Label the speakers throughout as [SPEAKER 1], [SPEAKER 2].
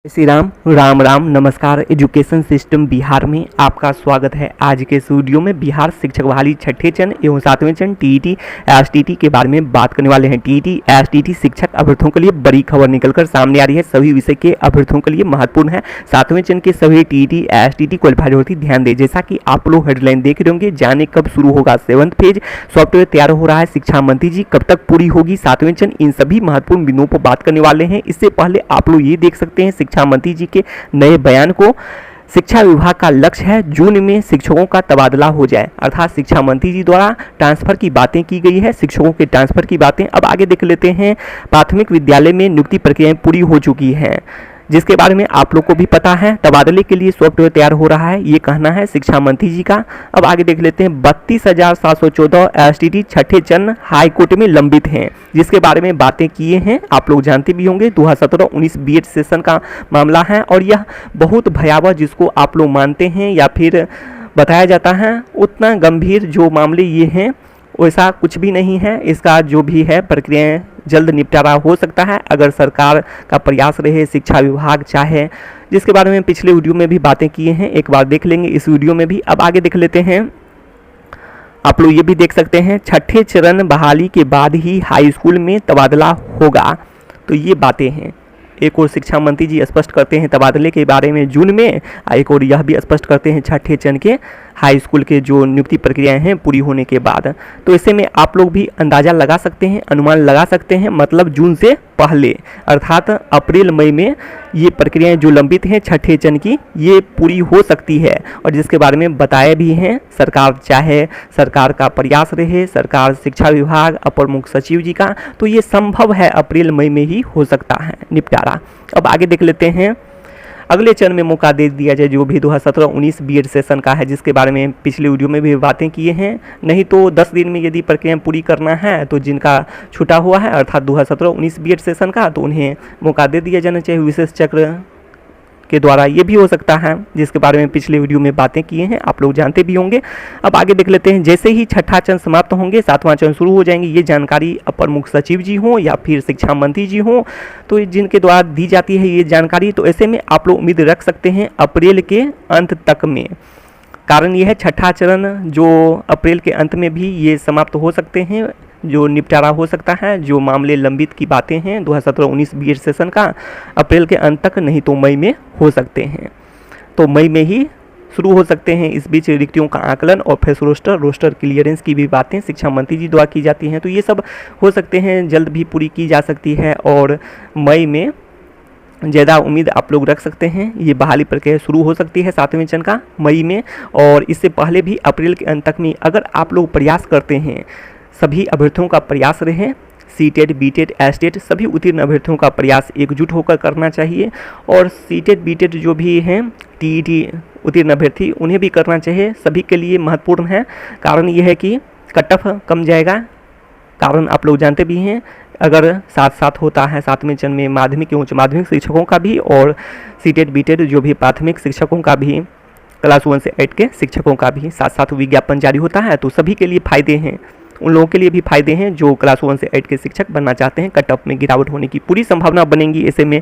[SPEAKER 1] श्री राम राम राम नमस्कार। Education system Bihar में आपका स्वागत है। आज के इस वीडियो में बिहार शिक्षक बहाली छठे चरण एवं सातवें चरण टीईटी एसटीटी के बारे में बात करने वाले हैं। टीईटी एसटीटी शिक्षक अभ्यर्थियों के लिए बड़ी खबर निकलकर सामने आ रही है। सभी विषय के अभ्यर्थियों के लिए महत्वपूर्ण है। सातवें चरण के सभी टीईटी एसटीटी क्वालिफाइड होती ध्यान दें। जैसा कि आप लोग हेडलाइन देख रहे होंगे, जाने कब शुरू होगा 7th फेज, सॉफ्टवेयर तैयार हो रहा है, शिक्षा मंत्री जी कब तक पूरी होगी सातवें चरण, इन सभी महत्वपूर्ण बिंदुओं पर बात करने वाले हैं। इससे पहले आप लोग ये देख सकते हैं शिक्षा मंत्री जी के नए बयान को। शिक्षा विभाग का लक्ष्य है जून में शिक्षकों का तबादला हो जाए, अर्थात शिक्षा मंत्री जी द्वारा ट्रांसफर की बातें की गई है, शिक्षकों के ट्रांसफर की बातें। अब आगे देख लेते हैं। प्राथमिक विद्यालय में नियुक्ति प्रक्रियाएं पूरी हो चुकी हैं, जिसके बारे में आप लोग को भी पता है। तबादले के लिए सॉफ्टवेयर तैयार हो रहा है, ये कहना है शिक्षा मंत्री जी का। अब आगे देख लेते हैं। 32,714 एसटीटी छठे चरण हाईकोर्ट में लंबित हैं, जिसके बारे में बातें किए हैं। आप लोग जानते भी होंगे 2017-19 बीएड सेशन का मामला है और यह बहुत भयावह, जिसको आप लोग मानते हैं या फिर बताया जाता है, उतना गंभीर जो मामले ये हैं वैसा कुछ भी नहीं है। इसका जो भी है प्रक्रियाएं जल्द निपटारा हो सकता है अगर सरकार का प्रयास रहे, शिक्षा विभाग चाहे, जिसके बारे में पिछले वीडियो में भी बातें किए हैं। एक बार देख लेंगे इस वीडियो में भी। अब आगे देख लेते हैं। आप लोग ये भी देख सकते हैं, छठे चरण बहाली के बाद ही हाई स्कूल में तबादला होगा। तो ये बातें हैं। एक और शिक्षा मंत्री जी स्पष्ट करते हैं तबादले के बारे में जून में, एक और यह भी स्पष्ट करते हैं छठे चरण के हाई स्कूल के जो नियुक्ति प्रक्रियाएं हैं पूरी होने के बाद। तो ऐसे में आप लोग भी अंदाज़ा लगा सकते हैं, अनुमान लगा सकते हैं, मतलब जून से पहले अर्थात अप्रैल मई में ये प्रक्रियाएं जो लंबित हैं छठे चरण की, ये पूरी हो सकती है। और जिसके बारे में बताया भी हैं, सरकार चाहे, सरकार का प्रयास रहे, सरकार शिक्षा विभाग अपर मुख्य सचिव जी का, तो ये संभव है अप्रैल मई में ही हो सकता है निपटारा। अब आगे देख लेते हैं। अगले चरण में मौका दे दिया जाए जो भी 2017-19 बीएड सेशन का है, जिसके बारे में पिछले वीडियो में भी बातें किए हैं। नहीं तो 10 दिन में यदि प्रक्रिया पूरी करना है तो जिनका छूटा हुआ है अर्थात 2017-19 बीएड सेशन का, तो उन्हें मौका दे दिया जाना चाहिए विशेष चक्र के द्वारा। ये भी हो सकता है, जिसके बारे में पिछले वीडियो में बातें किए हैं, आप लोग जानते भी होंगे। अब आगे देख लेते हैं। जैसे ही छठा चरण समाप्त होंगे सातवां चरण शुरू हो जाएंगे। ये जानकारी अपर मुख्य सचिव जी हों या फिर शिक्षा मंत्री जी हों, तो जिनके द्वारा दी जाती है ये जानकारी, तो ऐसे में आप लोग उम्मीद रख सकते हैं अप्रैल के अंत तक में। कारण ये है छठा चरण जो अप्रैल के अंत में भी ये समाप्त हो सकते हैं, जो निपटारा हो सकता है, जो मामले लंबित की बातें हैं 2017-19 बीएड सेशन का, अप्रैल के अंत तक, नहीं तो मई में हो सकते हैं। तो मई में ही शुरू हो सकते हैं। इस बीच रिक्तियों का आकलन और फेस रोस्टर क्लियरेंस की भी बातें शिक्षा मंत्री जी द्वारा की जाती हैं, तो ये सब हो सकते हैं, जल्द भी पूरी की जा सकती है और मई में ज़्यादा उम्मीद आप लोग रख सकते हैं। ये बहाली प्रक्रिया शुरू हो सकती है सातवें चरण का मई में, और इससे पहले भी अप्रैल के अंत तक में अगर आप लोग प्रयास करते हैं, सभी अभ्यर्थियों का प्रयास रहे, सीटेट बीटेट एसटेट सभी उत्तीर्ण अभ्यर्थियों का प्रयास एकजुट होकर करना चाहिए। और सीटेट बीटेट जो भी हैं टीईटी उत्तीर्ण अभ्यर्थी, उन्हें भी करना चाहिए, सभी के लिए महत्वपूर्ण है। कारण ये है कि कट ऑफ कम जाएगा। कारण आप लोग जानते भी हैं, अगर साथ साथ होता है सातवें चरण में माध्यमिक एवं उच्च माध्यमिक शिक्षकों का भी और सीटेट बीटेट जो भी प्राथमिक शिक्षकों का भी, क्लास 1 से 8 के शिक्षकों का भी साथ साथ विज्ञापन जारी होता है, तो सभी के लिए फ़ायदे हैं। उन लोगों के लिए भी फायदे हैं जो क्लास 1 से 8 के शिक्षक बनना चाहते हैं। कट ऑफ में गिरावट होने की पूरी संभावना बनेगी ऐसे में,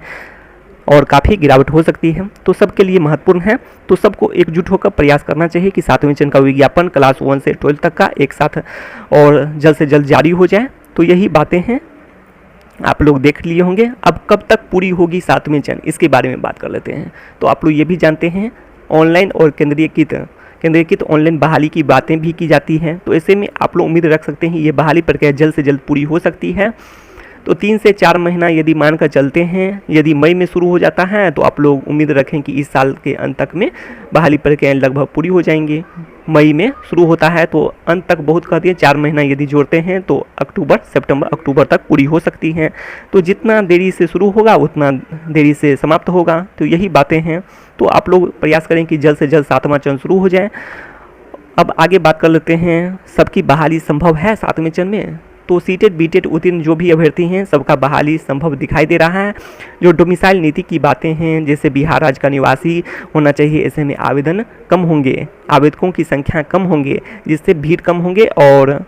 [SPEAKER 1] और काफ़ी गिरावट हो सकती है, तो सबके लिए महत्वपूर्ण है। तो सबको एकजुट होकर प्रयास करना चाहिए कि सातवें चरण का विज्ञापन क्लास 1 से 12 तक का एक साथ और जल्द से जल्द जारी हो जाए। तो यही बातें हैं, आप लोग देख लिए होंगे। अब कब तक पूरी होगी सातवें चरण, इसके बारे में बात कर लेते हैं। तो आप लोग ये भी जानते हैं ऑनलाइन और केंद्रीकृत ऑनलाइन बहाली की बातें भी की जाती हैं, तो ऐसे में आप लोग उम्मीद रख सकते हैं ये बहाली प्रक्रिया जल्द से जल्द पूरी हो सकती है। तो 3 से 4 महीना यदि मानकर चलते हैं, यदि मई में शुरू हो जाता है तो आप लोग उम्मीद रखें कि इस साल के अंत तक में बहाली प्रक्रियाएँ लगभग पूरी हो जाएंगी। मई में शुरू होता है तो अंत तक बहुत कहती है, 4 महीना यदि जोड़ते हैं तो सितंबर अक्टूबर तक पूरी हो सकती हैं। तो जितना देरी से शुरू होगा उतना देरी से समाप्त होगा, तो यही बातें हैं। तो आप लोग प्रयास करें कि जल्द से जल्द सातवां चरण शुरू हो जाए। अब आगे बात कर लेते हैं, सबकी बहाली संभव है सातवें चरण में। तो सीटेट बीटेट उत्तीर्ण जो भी अभ्यर्थी हैं सबका बहाली संभव दिखाई दे रहा है। जो डोमिसाइल नीति की बातें हैं, जैसे बिहार राज्य का निवासी होना चाहिए, ऐसे में आवेदन कम होंगे, आवेदकों की संख्या कम होंगे, जिससे भीड़ कम होंगे और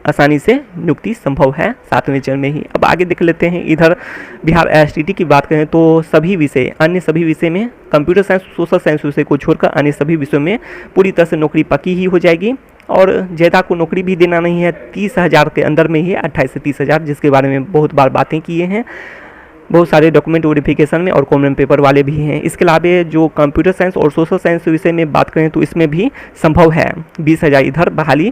[SPEAKER 1] आसानी से नियुक्ति संभव है 7वें चरण में ही। अब आगे देख लेते हैं, इधर बिहार एसटीटी की बात करें तो सभी विषय, अन्य सभी विषय में कंप्यूटर साइंस, सोशल साइंस विषय को छोड़कर अन्य सभी विषयों में पूरी तरह से नौकरी पक्की ही हो जाएगी और ज़्यादा को नौकरी भी देना नहीं है। 30,000 के अंदर में ही 28 से 30,000, जिसके बारे में बहुत बार बातें किए हैं, बहुत सारे डॉक्यूमेंट वेरिफिकेशन में और कॉमन पेपर वाले भी हैं। इसके अलावा जो कंप्यूटर साइंस और सोशल साइंस विषय में बात करें तो इसमें भी संभव है 20,000 इधर बहाली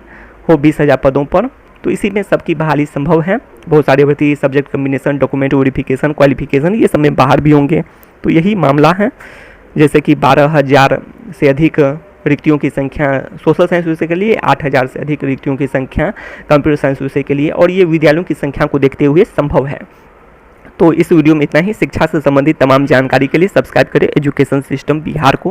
[SPEAKER 1] हो 20,000 पदों पर, तो इसी में सबकी बहाली संभव है। बहुत सारे भर्ती, subject combination, document verification, qualification, ये सब में बाहर भी होंगे। तो यही मामला है, जैसे कि 12,000 से अधिक रिक्तियों की संख्या सोशल साइंस विषय के लिए, 8,000 से अधिक रिक्तियों की संख्या कंप्यूटर साइंस विषय के लिए, और ये विद्यालयों की संख्या को देखते हुए संभव है। तो इस वीडियो में इतना ही। शिक्षा से संबंधित तमाम जानकारी के लिए सब्सक्राइब करें एजुकेशन सिस्टम बिहार को।